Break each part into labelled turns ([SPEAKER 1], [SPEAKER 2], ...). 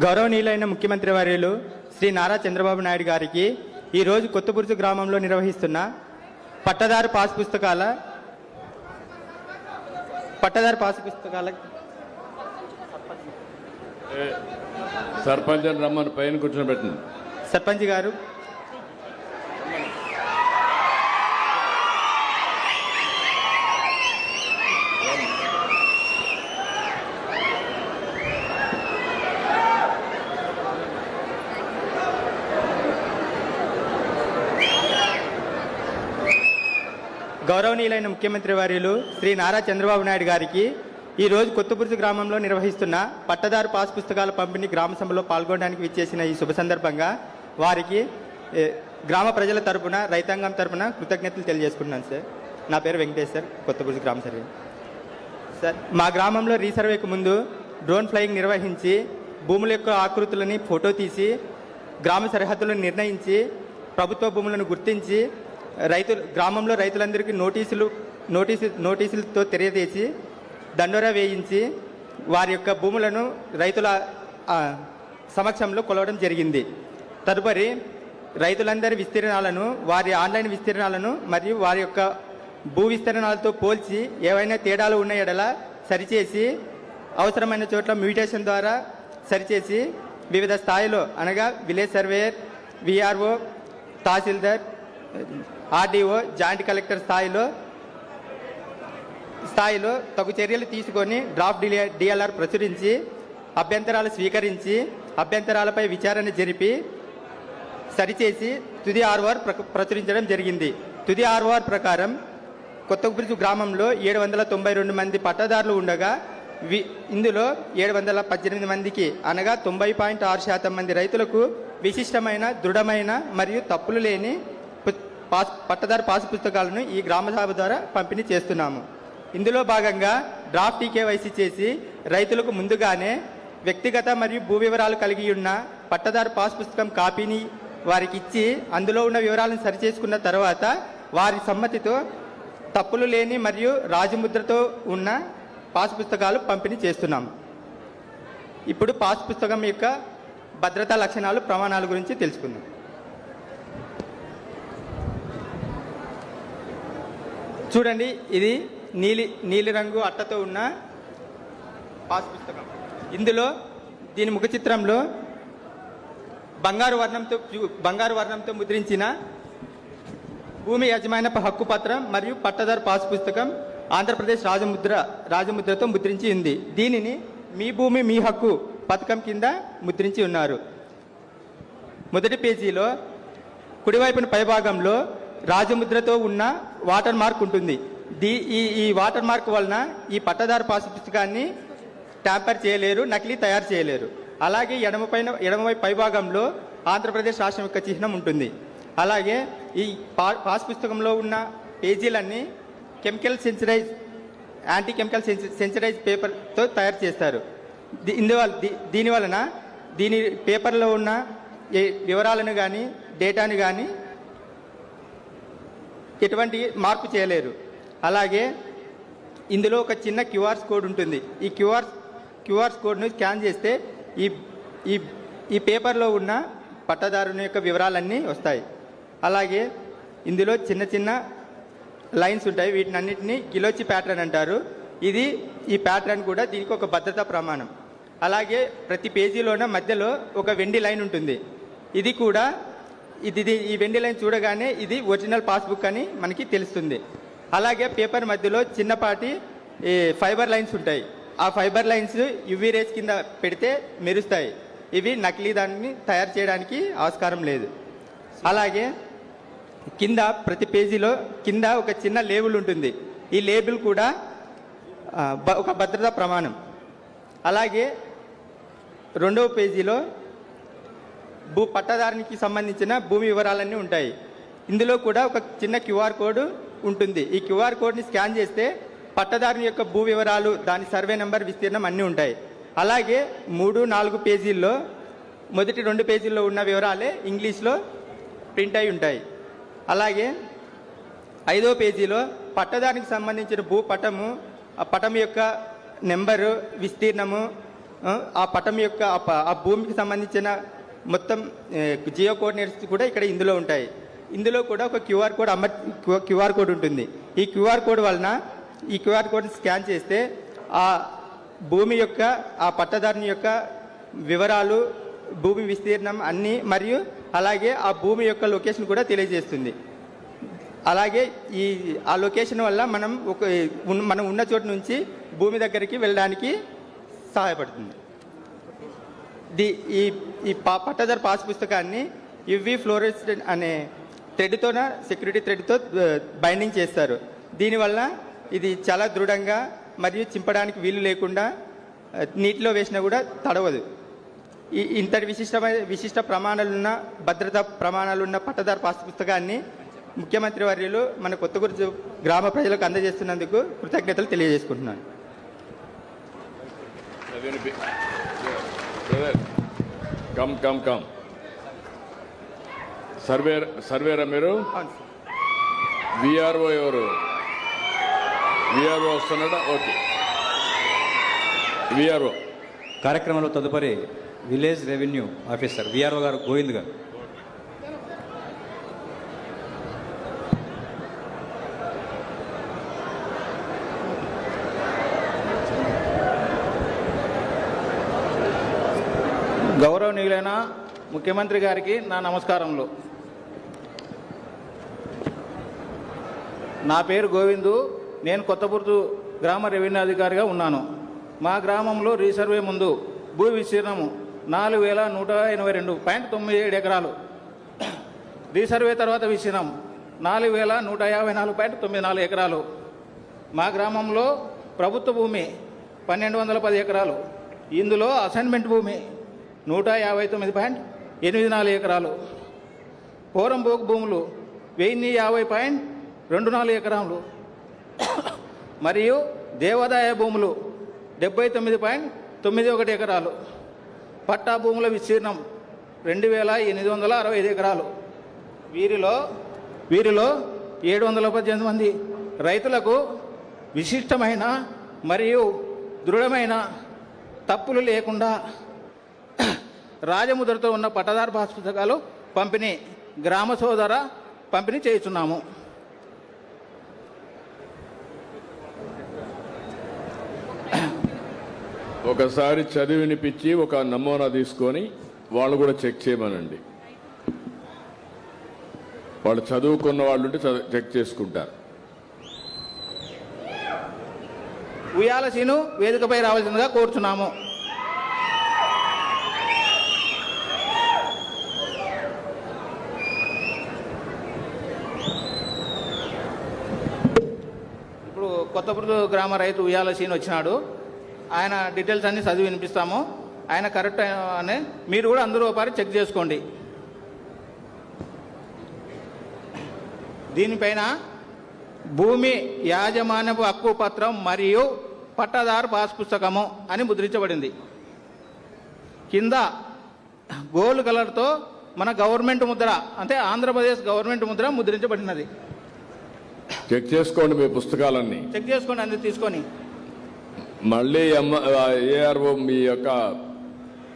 [SPEAKER 1] గౌరవనీయులైన ముఖ్యమంత్రి వర్యులు శ్రీ నారా చంద్రబాబు నాయుడు గారికి ఈరోజు కొత్తబుర్జు గ్రామంలో నిర్వహిస్తున్న పట్టదారు పాస్ పుస్తకాల
[SPEAKER 2] సర్పంచ్ రమ్మని పైన కూర్చోబెట్టండి.
[SPEAKER 1] సర్పంచ్ గారు, గౌరవనీయులైన ముఖ్యమంత్రి వర్యులు శ్రీ నారా చంద్రబాబు నాయుడు గారికి ఈరోజు కొత్తబుర్జు గ్రామంలో నిర్వహిస్తున్న పట్టదారు పాస్ పుస్తకాల పంపిణీ గ్రామ సభలో పాల్గొనడానికి విచ్చేసిన ఈ శుభ సందర్భంగా వారికి గ్రామ ప్రజల తరపున, రైతాంగం తరపున కృతజ్ఞతలు తెలియజేసుకుంటున్నాను సార్. నా పేరు వెంకటేష్ సార్, కొత్తబుర్జు గ్రామ సర్వే. సార్, మా గ్రామంలో రీసర్వేకు ముందు డ్రోన్ ఫ్లయింగ్ నిర్వహించి భూముల యొక్క ఆకృతులని ఫోటో తీసి గ్రామ సరిహద్దులను నిర్ణయించి ప్రభుత్వ భూములను గుర్తించి గ్రామంలో రైతులందరికీ నోటీసులతో తెలియజేసి దండోరా వేయించి వారి యొక్క భూములను రైతుల సమక్షంలో కొలవడం జరిగింది. తదుపరి రైతులందరి విస్తీర్ణాలను, వారి ఆన్లైన్ విస్తీర్ణాలను మరియు వారి యొక్క భూ విస్తీర్ణాలతో పోల్చి ఏవైనా తేడాలు ఉన్న ఎడల సరిచేసి అవసరమైన చోట్ల మ్యూటేషన్ ద్వారా సరిచేసి వివిధ స్థాయిలో అనగా విలేజ్ సర్వేయర్, విఆర్ఓ, తహసీల్దార్, ఆర్డీఓ, జాయింట్ కలెక్టర్ స్థాయిలో తగు చర్యలు తీసుకొని డ్రాఫ్ట్ డిఎల్ఆర్ ప్రచురించి అభ్యంతరాలు స్వీకరించి అభ్యంతరాలపై విచారణ జరిపి సరిచేసి తుది ఆర్ఓఆర్ ప్రచురించడం జరిగింది. తుది ఆర్ఓఆర్ ప్రకారం కొత్తబుర్జు గ్రామంలో 792 మంది పట్టాదారులు ఉండగా ఇందులో 718 మందికి అనగా 90.6% మంది రైతులకు విశిష్టమైన, దృఢమైన మరియు తప్పులు లేని పట్టదారు పాసు పుస్తకాలను ఈ గ్రామ సభ ద్వారా పంపిణీ చేస్తున్నాము. ఇందులో భాగంగా డ్రాఫ్ట్ ఈకేవైసీ చేసి రైతులకు ముందుగానే వ్యక్తిగత మరియు భూ వివరాలు కలిగి ఉన్న పట్టదారు పాస్ పుస్తకం కాపీని వారికి ఇచ్చి అందులో ఉన్న వివరాలను సరిచేసుకున్న తర్వాత వారి సమ్మతితో తప్పులు లేని మరియు రాజముద్రతో ఉన్న పాస్ పుస్తకాలు పంపిణీ చేస్తున్నాము. ఇప్పుడు పాస్ పుస్తకం యొక్క భద్రతా లక్షణాలు, ప్రమాణాల గురించి తెలుసుకుందాం. చూడండి, ఇది నీలిరంగు అట్టతో ఉన్న పాస్ పుస్తకం. ఇందులో దీని ముఖ చిత్రంలో బంగారు వర్ణంతో ముద్రించిన భూమి యజమాని హక్కు పత్రం మరియు పట్టదారు పాస్ పుస్తకం ఆంధ్రప్రదేశ్ రాజముద్రతో ముద్రించి ఉంది. దీనిని మీ భూమి మీ హక్కు పథకం కింద ముద్రించి ఉన్నారు. మొదటి పేజీలో కుడివైపున పైభాగంలో రాజముద్రతో ఉన్న వాటర్ మార్క్ ఉంటుంది. ఈ వాటర్ మార్క్ వలన ఈ పట్టదారు పాసు పుస్తకాన్ని ట్యాంపర్ చేయలేరు, నకిలీ తయారు చేయలేరు. అలాగే ఎడమవైపు పైభాగంలో ఆంధ్రప్రదేశ్ రాష్ట్రం యొక్క చిహ్నం ఉంటుంది. అలాగే ఈ పాస్ పుస్తకంలో ఉన్న పేజీలన్నీ యాంటీ కెమికల్ సెన్సిటైజ్ పేపర్తో తయారు చేస్తారు. దీనివలన దీని పేపర్లో ఉన్న వివరాలను కానీ డేటాను కానీ ఎటువంటి మార్పు చేయలేరు. అలాగే ఇందులో ఒక చిన్న క్యూఆర్ కోడ్ ఉంటుంది. ఈ క్యూఆర్ కోడ్ను స్కాన్ చేస్తే ఈ పేపర్లో ఉన్న పట్టదారుని యొక్క వివరాలన్నీ వస్తాయి. అలాగే ఇందులో చిన్న చిన్న లైన్స్ ఉంటాయి. వీటిని అన్నింటినీ గిలోచి ప్యాటర్న్ అంటారు. ఈ ప్యాటర్న్ కూడా దీనికి ఒక భద్రతా ప్రమాణం. అలాగే ప్రతి పేజీలోన మధ్యలో ఒక వెండి లైన్ ఉంటుంది. ఇది కూడా ఈ వెండి లైన్ చూడగానే ఇది ఒరిజినల్ పాస్బుక్ అని మనకి తెలుస్తుంది. అలాగే పేపర్ మధ్యలో చిన్నపాటి ఫైబర్ లైన్స్ ఉంటాయి. ఆ ఫైబర్ లైన్స్ యువీ రేస్ కింద పెడితే మెరుస్తాయి. ఇవి నకిలీ దాన్ని తయారు చేయడానికి ఆస్కారం లేదు. అలాగే కింద ప్రతి పేజీలో కింద ఒక చిన్న లేబుల్ ఉంటుంది. ఈ లేబుల్ కూడా ఒక భద్రతా ప్రమాణం. అలాగే రెండవ పేజీలో పట్టదారునికి సంబంధించిన భూమి వివరాలన్నీ ఉంటాయి. ఇందులో కూడా ఒక చిన్న క్యూఆర్ కోడ్ ఉంటుంది. ఈ క్యూఆర్ కోడ్ని స్కాన్ చేస్తే పట్టదారుని యొక్క భూ వివరాలు, దాని సర్వే నెంబర్, విస్తీర్ణం అన్నీ ఉంటాయి. అలాగే 3, 4 పేజీల్లో మొదటి 2 పేజీల్లో ఉన్న వివరాలే ఇంగ్లీష్లో ప్రింట్ అయి ఉంటాయి. అలాగే 5వ పేజీలో పట్టదారునికి సంబంధించిన భూ పటము, ఆ పటం యొక్క నెంబరు, విస్తీర్ణము, ఆ పటం యొక్క ఆ భూమికి సంబంధించిన మొత్తం జియో కోఆర్డినేట్స్ కూడా ఇక్కడ ఇందులో ఉంటాయి. ఇందులో కూడా ఒక క్యూఆర్ కోడ్ ఉంటుంది. ఈ క్యూఆర్ కోడ్ వలన ఈ క్యూఆర్ కోడ్ని స్కాన్ చేస్తే ఆ భూమి యొక్క ఆ పట్టదారుని యొక్క వివరాలు, భూమి విస్తీర్ణం అన్నీ, మరియు అలాగే ఆ భూమి యొక్క లొకేషన్ కూడా తెలియజేస్తుంది. అలాగే ఆ లొకేషన్ వల్ల మనం ఉన్న చోటు నుంచి భూమి దగ్గరికి వెళ్ళడానికి సహాయపడుతుంది. ఈ పట్టాదారు పాస్ పుస్తకాన్ని యువి ఫ్లోరెసెంట్ అనే థ్రెడ్తోన సెక్యూరిటీ థ్రెడ్తో బైండింగ్ చేస్తారు. దీనివల్ల ఇది చాలా దృఢంగా మరియు చింపడానికి వీలు లేకుండా నీటిలో వేసినా కూడా తడవదు. ఇంతటి విశిష్ట ప్రమాణాలున్న భద్రతా ప్రమాణాలున్న పట్టదారు పాస్ పుస్తకాన్ని ముఖ్యమంత్రి వర్యులు మన కొత్తగూరు గ్రామ ప్రజలకు అందజేస్తున్నందుకు కృతజ్ఞతలు తెలియజేసుకుంటున్నాను.
[SPEAKER 2] కమ్ సర్వేరా మీరు? విఆర్ఓ ఎవరు? విఆర్ఓ వస్తున్నాడా? ఓకే. విఆర్ఓ
[SPEAKER 3] కార్యక్రమంలో తదుపరి విలేజ్ రెవెన్యూ ఆఫీసర్ విఆర్ఓ గారు గోవింద్ గారు.
[SPEAKER 4] గౌరవనీయులైన ముఖ్యమంత్రి గారికి నా నమస్కారములు. నా పేరు గోవిందు. నేను కొత్తపూర్తు గ్రామ రెవెన్యూ అధికారిగా ఉన్నాను. మా గ్రామంలో రీసర్వే ముందు భూ విస్తీర్ణము 4182.97 ఎకరాలు. రీసర్వే తర్వాత విస్తీర్ణం 4154.94 ఎకరాలు. మా గ్రామంలో ప్రభుత్వ భూమి 1210 ఎకరాలు. ఇందులో అసైన్మెంట్ భూమి 159.84 ఎకరాలు. పోరంబోకు భూములు 1050.24 ఎకరాలు మరియు దేవాదాయ భూములు 79.91 ఎకరాలు. పట్టా భూముల విస్తీర్ణం 2865 ఎకరాలు. వీరిలో 718 మంది రైతులకు విశిష్టమైన మరియు దృఢమైన తప్పులు లేకుండా రాజముద్రతో ఉన్న పట్టదారు పాస్ పుస్తకాలు పంపిణీ గ్రామ సోదర పంపిణీ చేస్తున్నాము.
[SPEAKER 2] ఒకసారి చదివి వినిపించి ఒక నమూనా తీసుకొని వాళ్ళు కూడా చెక్ చేయమనండి. వాళ్ళు చదువుకున్న వాళ్ళు ఉంటే చెక్ చేసుకుంటారు.
[SPEAKER 4] ఉయ్యాల సీను వేదికపై రావాల్సిందిగా కోరుచున్నాము. ఇప్పుడు కొత్తపూర్తు గ్రామ రైతు ఉయ్యాల సీను వచ్చినాడు. ఆయన డీటెయిల్స్ అన్ని చదివి వినిపిస్తాము. ఆయన కరెక్ట్ అని మీరు కూడా అందరూ ఒకసారి చెక్ చేసుకోండి. దీనిపైన భూమి యాజమాన్యపు హక్కు పత్రం మరియు పట్టాదారు పాస్ పుస్తకము అని ముద్రించబడింది. కింద గోల్డ్ కలర్తో మన గవర్నమెంట్ ముద్ర, అంటే ఆంధ్రప్రదేశ్ గవర్నమెంట్ ముద్ర ముద్రించబడినది.
[SPEAKER 2] చెక్ చేసుకోండి మీ పుస్తకాలన్నీ.
[SPEAKER 4] చెక్ చేసుకోండి అన్ని తీసుకొని.
[SPEAKER 2] మళ్ళీ ఏఆర్ఓ మీ యొక్క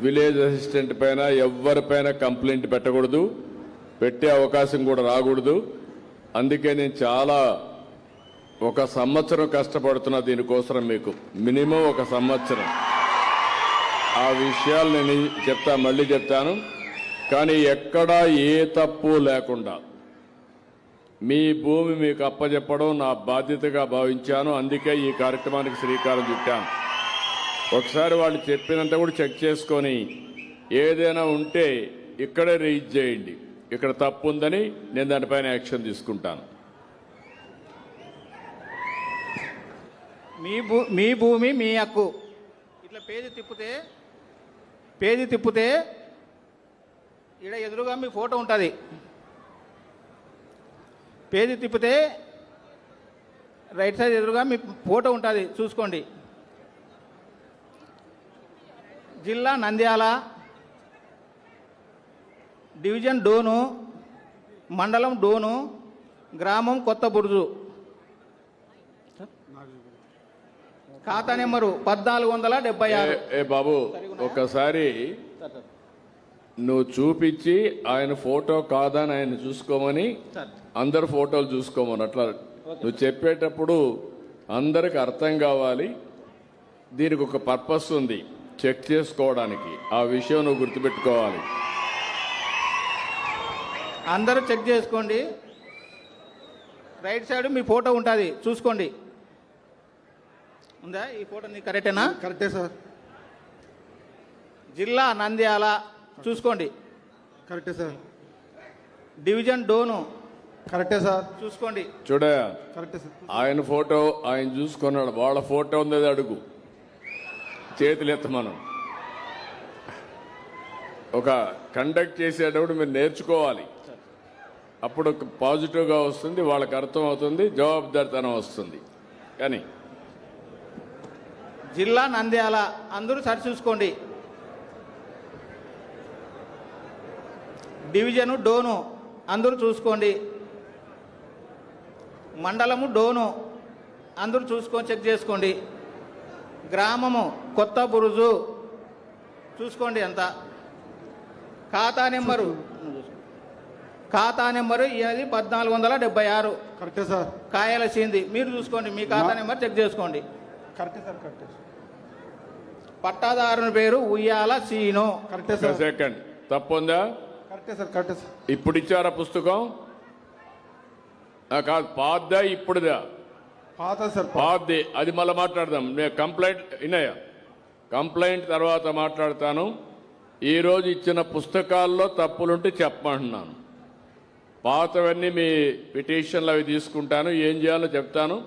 [SPEAKER 2] విలేజ్ అసిస్టెంట్ పైన ఎవరిపైన కంప్లైంట్ పెట్టకూడదు, పెట్టే అవకాశం కూడా రాకూడదు. అందుకే నేను ఒక సంవత్సరం కష్టపడుతున్నా దీనికోసం. మీకు మినిమం ఒక సంవత్సరం. ఆ విషయాలు నేను మళ్ళీ చెప్తాను. కానీ ఎక్కడా ఏ తప్పు లేకుండా మీ భూమి మీకు అప్పచెప్పడం నా బాధ్యతగా భావించాను. అందుకే ఈ కార్యక్రమానికి శ్రీకారం చుట్టాను. ఒకసారి వాళ్ళు చెప్పినంత కూడా చెక్ చేసుకొని ఏదైనా ఉంటే ఇక్కడే రైజ్ చేయండి. ఇక్కడ తప్పు ఉందని నేను దానిపైన యాక్షన్ తీసుకుంటాను.
[SPEAKER 4] మీ భూమి మీ హక్కు. ఇట్లా పేజీ తిప్పితే ఇక్కడ ఎదురుగా మీ ఫోటో ఉంటుంది. పేజీ తిప్పితే రైట్ సైడ్ ఎదురుగా మీ ఫోటో ఉంటుంది, చూసుకోండి. జిల్లా నంద్యాల, డివిజన్ డోను, మండలం డోను, గ్రామం కొత్త బుర్జు. ఖాతా నెంబరు 1476.
[SPEAKER 2] ఏ బాబు ఒకసారి నువ్వు చూపించి ఆయన ఫోటో కాదని ఆయన చూసుకోమని
[SPEAKER 4] సార్
[SPEAKER 2] అందరు ఫోటోలు చూసుకోమని అట్లా నువ్వు చెప్పేటప్పుడు అందరికి అర్థం కావాలి. దీనికి ఒక పర్పస్ ఉంది, చెక్ చేసుకోవడానికి. ఆ విషయం నువ్వు గుర్తుపెట్టుకోవాలి.
[SPEAKER 4] అందరూ చెక్ చేసుకోండి. రైట్ సైడ్ మీ ఫోటో ఉంటుంది, చూసుకోండి. ఉందా ఈ ఫోటో? నీ కరెక్టేనా?
[SPEAKER 5] కరెక్టే సార్.
[SPEAKER 4] జిల్లా నంద్యాల చూసుకోండి.
[SPEAKER 5] కరెక్టే సార్.
[SPEAKER 4] డివిజన్ డోను
[SPEAKER 5] కరెక్టే సార్.
[SPEAKER 4] చూసుకోండి.
[SPEAKER 2] చూడయా,
[SPEAKER 5] కరెక్టే సార్.
[SPEAKER 2] ఆయన ఫోటో ఆయన చూసుకున్నాడు. వాళ్ళ ఫోటో ఉంది అడుగు, చేతులు ఎత్త. మనం ఒక కండక్ట్ చేసేటప్పుడు మీరు నేర్చుకోవాలి. అప్పుడు పాజిటివ్గా వస్తుంది, వాళ్ళకి అర్థం అవుతుంది, జవాబుదారితనం వస్తుంది. కానీ
[SPEAKER 4] జిల్లా నంద్యాల అందరూ సరి చూసుకోండి. డివిజను డోను అందరూ చూసుకోండి. మండలము డోను అందరూ చూసుకొని చెక్ చేసుకోండి. గ్రామము కొత్త బురుజు చూసుకోండి ఎంత. ఖాతా నెంబరు ఇది 1476.
[SPEAKER 5] కరెక్టే సార్.
[SPEAKER 4] కాయలసింది మీరు చూసుకోండి. మీ ఖాతా నెంబర్ చెక్ చేసుకోండి.
[SPEAKER 5] కరెక్టే సార్. కరెక్టే సార్.
[SPEAKER 4] పట్టాదారుని పేరు ఉయ్యాల సీను.
[SPEAKER 5] కరెక్టే సార్.
[SPEAKER 2] సెకండ్ తప్పుందా?
[SPEAKER 5] కరెక్టే సార్. కరెక్టే సార్.
[SPEAKER 2] ఇప్పుడు ఇచ్చారా పుస్తకం? కాదు, పాద్దా ఇప్పుడుదా?
[SPEAKER 5] పాత సార్.
[SPEAKER 2] పాద్ది. అది మళ్ళీ మాట్లాడదాం. నేను కంప్లైంట్ వినయా, కంప్లైంట్ తర్వాత మాట్లాడతాను. ఈరోజు ఇచ్చిన పుస్తకాల్లో తప్పులుంటే చెప్పమంటున్నాను. పాతవన్నీ మీ పిటిషన్లు అవి తీసుకుంటాను, ఏం చేయాలో చెప్తాను.